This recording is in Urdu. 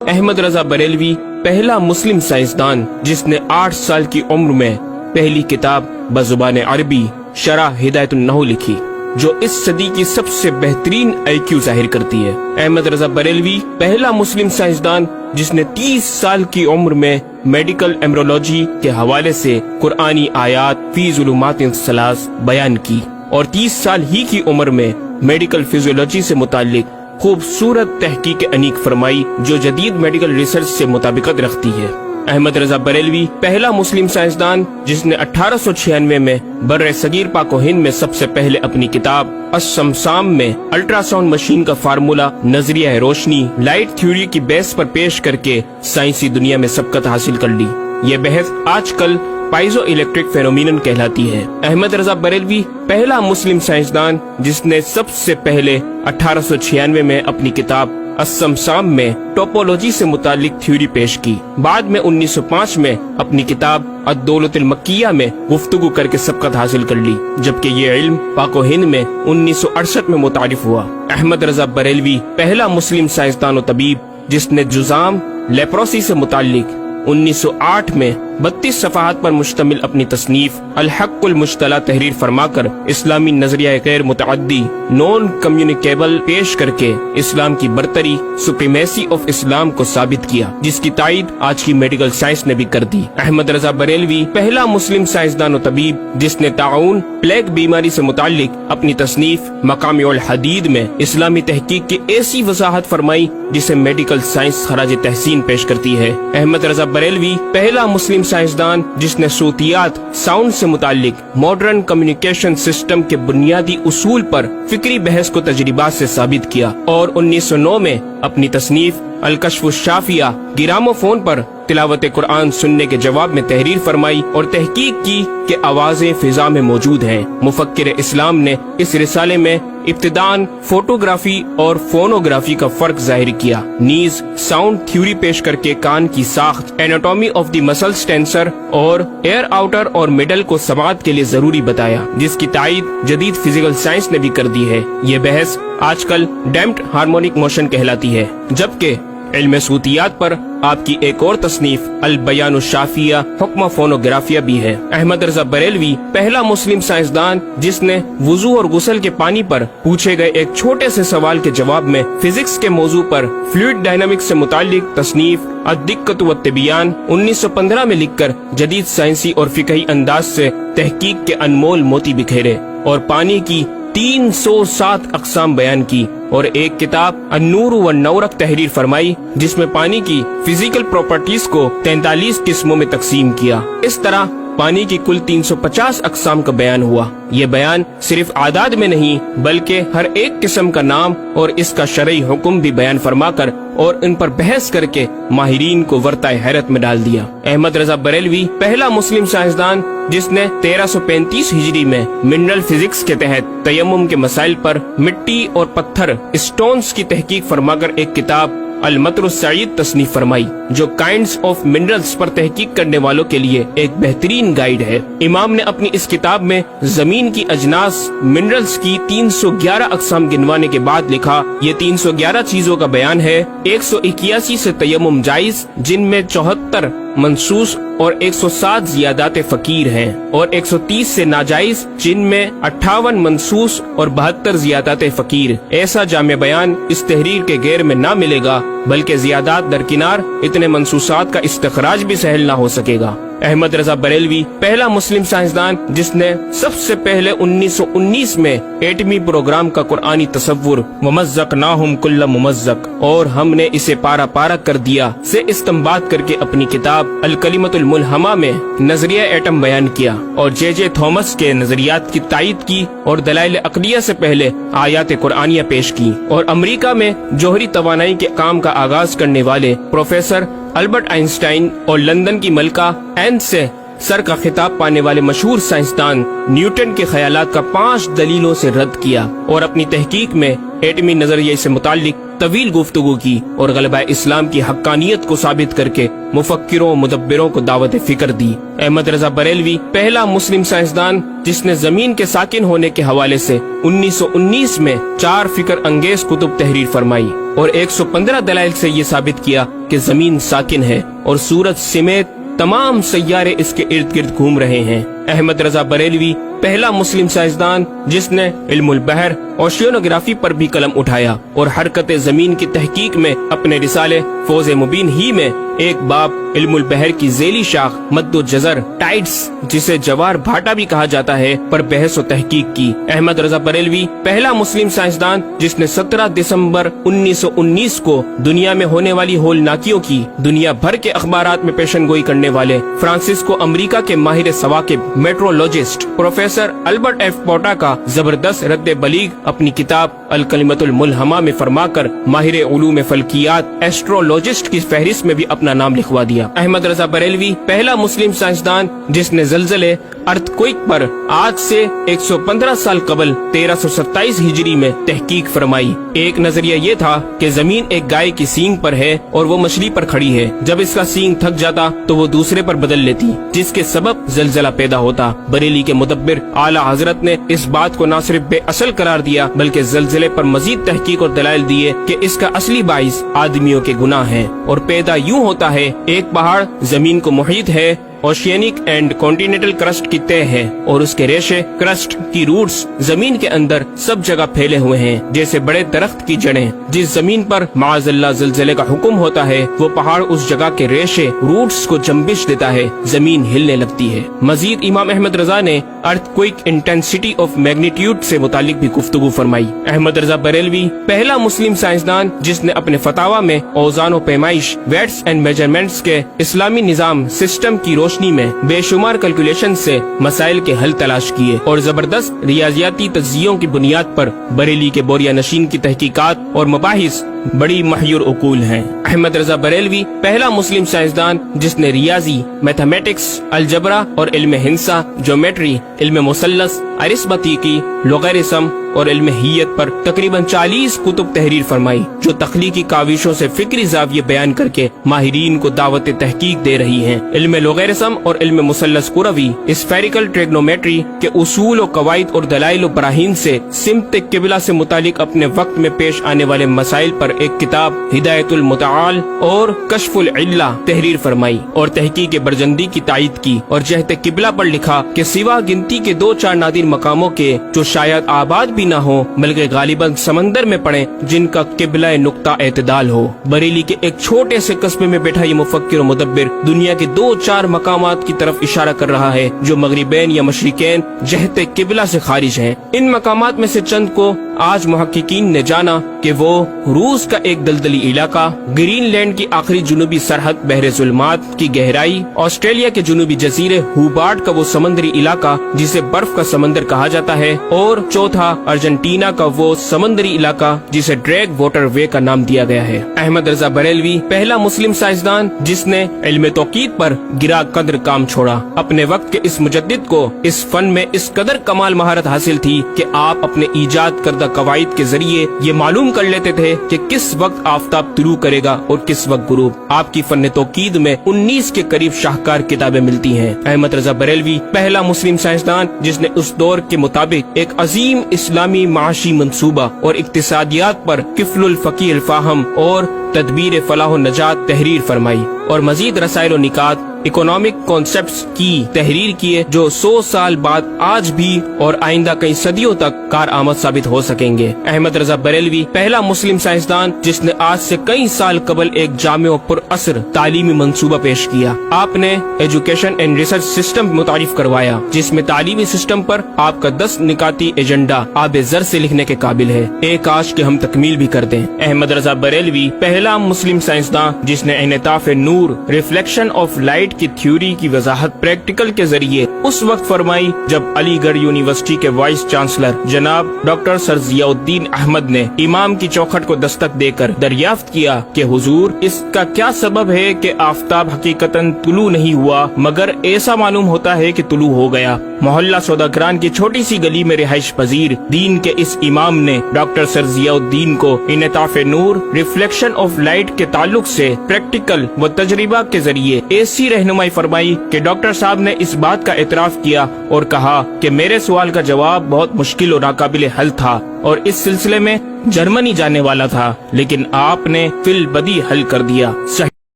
احمد رضا بریلوی پہلا مسلم سائنسدان جس نے 8 سال کی عمر میں پہلی کتاب بزبان عربی شرح ہدایت النحو لکھی، جو اس صدی کی سب سے بہترین IQ ظاہر کرتی ہے۔ احمد رضا بریلوی پہلا مسلم سائنسدان جس نے 30 سال کی عمر میں میڈیکل ایمبرولوجی کے حوالے سے قرآنی آیات فی ظلمات ثلاث بیان کی، اور 30 سال ہی کی عمر میں میڈیکل فزیولوجی سے متعلق خوبصورت تحقیق انیق فرمائی جو جدید میڈیکل ریسرچ سے مطابقت رکھتی ہے۔ احمد رضا بریلوی پہلا مسلم سائنسدان جس نے 1896 میں بر صغیر پاک و ہند میں سب سے پہلے اپنی کتاب السمسام میں الٹرا ساؤنڈ مشین کا فارمولہ نظریہ روشنی لائٹ تھیوری کی بیس پر پیش کر کے سائنسی دنیا میں سبقت حاصل کر لی۔ یہ بحث آج کل پائزو الیکٹرک فینومینن کہلاتی ہے۔ احمد رضا بریلوی پہلا مسلم سائنسدان جس نے سب سے پہلے 1896 میں اپنی کتاب السمسام میں ٹوپولوجی سے متعلق تھیوری پیش کی۔ بعد میں 1905 میں اپنی کتاب الدولۃ المکیہ میں گفتگو کر کے سبقت حاصل کر لی، جبکہ یہ علم پاک و ہند میں 1968 میں متعارف ہوا۔ احمد رضا بریلوی پہلا مسلم سائنسدان و طبیب جس نے جذام لیپروسی سے متعلق 1908 میں 32 صفحات پر مشتمل اپنی تصنیف الحق المجتلی تحریر فرما کر اسلامی نظریہ غیر متعدی نون کمیونیکیبل پیش کر کے اسلام کی برتری سپریمیسی آف اسلام کو ثابت کیا، جس کی تائید آج کی میڈیکل سائنس نے بھی کر دی۔ احمد رضا بریلوی پہلا مسلم سائنسدان و طبیب جس نے طاعون پلیگ بیماری سے متعلق اپنی تصنیف مقامع الحدید میں اسلامی تحقیق کی ایسی وضاحت فرمائی جسے میڈیکل سائنس خراج تحسین پیش کرتی ہے۔ احمد رضا بریلوی پہلا مسلم سائنسدان جس نے صوتیات ساؤنڈ سے متعلق ماڈرن کمیونیکیشن سسٹم کے بنیادی اصول پر فکری بحث کو تجربات سے ثابت کیا، اور 1909 میں اپنی تصنیف الکشف الشافیہ گرامو فون پر تلاوت قرآن سننے کے جواب میں تحریر فرمائی اور تحقیق کی کہ آوازیں فضا میں موجود ہیں۔ مفکر اسلام نے اس رسالے میں ابتداً فوٹوگرافی اور فونوگرافی کا فرق ظاہر کیا، نیز ساؤنڈ تھیوری پیش کر کے کان کی ساخت anatomy of the muscles tensor اور ایئر آؤٹر اور مڈل کو سماعت کے لیے ضروری بتایا، جس کی تائید جدید فزیکل سائنس نے بھی کر دی ہے۔ یہ بحث آج کل ڈیمپڈ ہارمونک موشن کہلاتی ہے، جبکہ علم صوتیات پر آپ کی ایک اور تصنیف البیان الشافیہ حکم فونوگرافیہ بھی ہے۔ احمد رضا بریلوی پہلا مسلم سائنسدان جس نے وضو اور غسل کے پانی پر پوچھے گئے ایک چھوٹے سے سوال کے جواب میں فزکس کے موضوع پر فلوئڈ ڈائنامکس سے متعلق تصنیف الدقۃ والتبیان 1915 میں لکھ کر جدید سائنسی اور فقہی انداز سے تحقیق کے انمول موتی بکھیرے اور پانی کی 307 اقسام بیان کی، اور ایک کتاب النور والنورق تحریر فرمائی جس میں پانی کی فزیکل پراپرٹیز کو 43 قسموں میں تقسیم کیا۔ اس طرح پانی کی کل 350 اقسام کا بیان ہوا۔ یہ بیان صرف اعداد میں نہیں بلکہ ہر ایک قسم کا نام اور اس کا شرعی حکم بھی بیان فرما کر اور ان پر بحث کر کے ماہرین کو ورطہ حیرت میں ڈال دیا۔ احمد رضا بریلوی پہلا مسلم سائنسدان جس نے 1335 ہجری میں منرل فزکس کے تحت تیمم کے مسائل پر مٹی اور پتھر اسٹونز کی تحقیق فرما کر ایک کتاب المطر السعید تصنیف فرمائی، جو کائنڈز آف منرلز پر تحقیق کرنے والوں کے لیے ایک بہترین گائیڈ ہے۔ امام نے اپنی اس کتاب میں زمین کی اجناس منرلز کی 311 اقسام گنوانے کے بعد لکھا، یہ 311 چیزوں کا بیان ہے۔ 181 سے تیمم جائز جن میں 74 منصوص اور 107 زیادات فقیر ہیں، اور 130 سے ناجائز جن میں 58 منصوص اور 72 زیادات فقیر۔ ایسا جامع بیان اس تحریر کے غیر میں نہ ملے گا، بلکہ زیادات درکنار اتنے منصوصات کا استخراج بھی سہل نہ ہو سکے گا۔ احمد رضا بریلوی پہلا مسلم سائنسدان جس نے سب سے پہلے 1919 میں ایٹمی پروگرام کا قرآنی تصور ومزقناہم کل ممزق اور ہم نے اسے پارا پارا کر دیا سے استنباط کر کے اپنی کتاب الکلمۃ الملہمہ میں نظریہ ایٹم بیان کیا، اور جے جے تھامس کے نظریات کی تائید کی اور دلائل عقلیہ سے پہلے آیات قرآنیہ پیش کی، اور امریکہ میں جوہری توانائی کے کام کا آغاز کرنے والے پروفیسر البرٹ آئنسٹائن اور لندن کی ملکہ این سے سر کا خطاب پانے والے مشہور سائنسدان نیوٹن کے خیالات کا 5 دلیلوں سے رد کیا، اور اپنی تحقیق میں ایٹمی نظریے سے متعلق طویل گفتگو کی اور غلبہ اسلام کی حقانیت کو ثابت کر کے مفکروں مدبروں کو دعوت فکر دی۔ احمد رضا بریلوی پہلا مسلم سائنسدان جس نے زمین کے ساکن ہونے کے حوالے سے 1919 میں 4 فکر انگیز کتب تحریر فرمائی اور 115 دلائل سے یہ ثابت کیا کہ زمین ساکن ہے اور سورج سمیت تمام سیارے اس کے ارد گرد گھوم رہے ہیں۔ احمد رضا بریلوی پہلا مسلم سائنسدان جس نے علم البحر اوشینوگرافی پر بھی قلم اٹھایا اور حرکت زمین کی تحقیق میں اپنے رسالے فوز مبین ہی میں ایک باب علم البحر کی ذیلی شاخ مد و جزر ٹائڈس جسے جوار بھاٹا بھی کہا جاتا ہے پر بحث و تحقیق کی۔ احمد رضا بریلوی پہلا مسلم سائنسدان جس نے 17 دسمبر 1919 کو دنیا میں ہونے والی ہولناکیوں کی دنیا بھر کے اخبارات میں پیشن گوئی کرنے والے فرانسسکو امریکہ کے ماہر ثواقب میٹرولوجسٹ پروفیسر البرٹ ایف پوٹا کا زبردست رد بلیغ اپنی کتاب الکلمۃ الملہمہ میں فرما کر ماہر علوم فلکیات ایسٹرولوجسٹ کی فہرست میں بھی اپنا نام لکھوا دیا۔ احمد رضا بریلوی پہلا مسلم سائنسدان جس نے زلزلے ارتھ کوئک پر آج سے 115 سال قبل 1327 ہجری میں تحقیق فرمائی۔ ایک نظریہ یہ تھا کہ زمین ایک گائے کی سینگ پر ہے اور وہ مچھلی پر کھڑی ہے، جب اس کا سینگ تھک جاتا تو وہ دوسرے پر بدل لیتی جس کے سبب زلزلہ پیدا ہوتا۔ بریلی کے مدبر اعلیٰ حضرت نے اس بات کو نہ صرف بے اصل قرار دیا بلکہ زلزلے پر مزید تحقیق اور دلائل دیے کہ اس کا اصلی باعث آدمیوں کے گناہ ہیں اور پیدا یوں ہوتا ہے۔ ایک پہاڑ زمین کو محیط ہے، اوشینک اینڈ کانٹیننٹل کرسٹ کی تہ ہے اور اس کے ریشے کرسٹ کی روٹس زمین کے اندر سب جگہ پھیلے ہوئے ہیں جیسے بڑے درخت کی جڑیں۔ جس زمین پر معاذ اللہ زلزلے کا حکم ہوتا ہے وہ پہاڑ اس جگہ کے ریشے روٹس کو جنبش دیتا ہے، زمین ہلنے لگتی ہے۔ مزید امام احمد رضا نے ارتھ کوئک انٹینسٹی آف میگنیٹیوڈ سے متعلق بھی گفتگو فرمائی۔ احمد رضا بریلوی پہلا مسلم سائنسدان جس نے اپنے فتاوی میں اوزان و پیمائش ویٹس اینڈ میجرمنٹس کے اسلامی نظام سسٹم کی روشنی میں بے شمار کیلکولیشن سے مسائل کے حل تلاش کیے اور زبردست ریاضیاتی تجزیوں کی بنیاد پر بریلی کے بوریا نشین کی تحقیقات اور مباحث بڑی محیر عقول ہیں۔ احمد رضا بریلوی پہلا مسلم سائنسدان جس نے ریاضی، میتھمیٹکس، الجبرا اور علم ہندسہ، جیومیٹری، علم مثلث، ارثمیٹکی، لوگرثم اور علم ہیت پر تقریباً 40 کتب تحریر فرمائی جو تخلیقی کاوشوں سے فکری زاویے بیان کر کے ماہرین کو دعوت تحقیق دے رہی ہیں۔ علم لوگرثم اور علم مثلث کروی، اسفیریکل ٹریگنومیٹری کے اصول و قواعد اور دلائل و براہین سے سمت قبلہ سے متعلق اپنے وقت میں پیش آنے والے مسائل پر ایک کتاب ہدایت المتعال اور کشف العلہ تحریر فرمائی اور تحقیق برجندی کی تائید کی اور جہت قبلہ پر لکھا کہ سوا گنتی کے 2-4 نادر مقاموں کے جو شاید آباد بھی نہ ہو بلکہ غالباً سمندر میں پڑے جن کا قبلہ نقطہ اعتدال ہو۔ بریلی کے ایک چھوٹے سے قصبے میں بیٹھا یہ مفکر و مدبر دنیا کے 2-4 مقامات کی طرف اشارہ کر رہا ہے جو مغربین یا مشرقین جہت قبلہ سے خارج ہیں۔ ان مقامات میں سے چند کو آج محققین نے جانا کہ وہ روس کا ایک دلدلی علاقہ، گرین لینڈ کی آخری جنوبی سرحد بحر ظلمات کی گہرائی، آسٹریلیا کے جنوبی جزیرے ہوبارٹ کا وہ سمندری علاقہ جسے برف کا سمندر کہا جاتا ہے، اور چوتھا ارجنٹینا کا وہ سمندری علاقہ جسے ڈریگ واٹر وے کا نام دیا گیا ہے۔ احمد رضا بریلوی پہلا مسلم سائنسدان جس نے علم توقید پر گرا قدر کام چھوڑا۔ اپنے وقت کے اس مجدد کو اس فن میں اس قدر کمال مہارت حاصل تھی کہ آپ اپنے ایجاد کردہ قواعد کے ذریعے یہ معلوم کر لیتے تھے کہ کس وقت آفتاب طلوع کرے گا اور کس وقت غروب۔ آپ کی فن توقید میں 19 کے قریب شاہکار کتابیں ملتی ہیں۔ احمد رضا بریلوی پہلا مسلم سائنسدان جس نے اس دور کے مطابق ایک عظیم اسلامی معاشی منصوبہ اور اقتصادیات پر کفل الفقی الفاہم اور تدبیر فلاح و نجات تحریر فرمائی اور مزید رسائل و نکات اکنامک کانسیپٹس کی تحریر کیے جو 100 سال بعد آج بھی اور آئندہ کئی صدیوں تک کارآمد ثابت ہو سکیں گے۔ احمد رضا بریلوی پہلا مسلم سائنسدان جس نے آج سے کئی سال قبل ایک جامع و پر اثر تعلیمی منصوبہ پیش کیا۔ آپ نے ایجوکیشن اینڈ ریسرچ سسٹم متعارف کروایا جس میں تعلیمی سسٹم پر آپ کا 10 نکاتی ایجنڈا آب زر سے لکھنے کے قابل ہے۔ ایک کاش کہ ہم تکمیل بھی کر دیں۔ احمد رضا بریلوی پہلا پہلا مسلم سائنسداں جس نے انعطاف نور ریفلیکشن آف لائٹ کی تھیوری کی وضاحت پریکٹیکل کے ذریعے اس وقت فرمائی جب علی گڑھ یونیورسٹی کے وائس چانسلر جناب ڈاکٹر سر ضیاء الدین احمد نے امام کی چوکھٹ کو دستک دے کر دریافت کیا کہ حضور اس کا کیا سبب ہے کہ آفتاب حقیقتاً طلوع نہیں ہوا مگر ایسا معلوم ہوتا ہے کہ طلوع ہو گیا۔ محلہ سوداگران کی چھوٹی سی گلی میں رہائش پذیر دین کے اس امام نے ڈاکٹر سر ضیاء الدین کو انعطاف نور ریفلیکشن آف لائٹ کے تعلق سے پریکٹیکل و تجربہ کے ذریعے ایسی رہنمائی فرمائی کہ ڈاکٹر صاحب نے اس بات کا اعتراف کیا اور کہا کہ میرے سوال کا جواب بہت مشکل اور ناقابل حل تھا اور اس سلسلے میں جرمنی جانے والا تھا، لیکن آپ نے فی البدی حل کر دیا۔ صحیح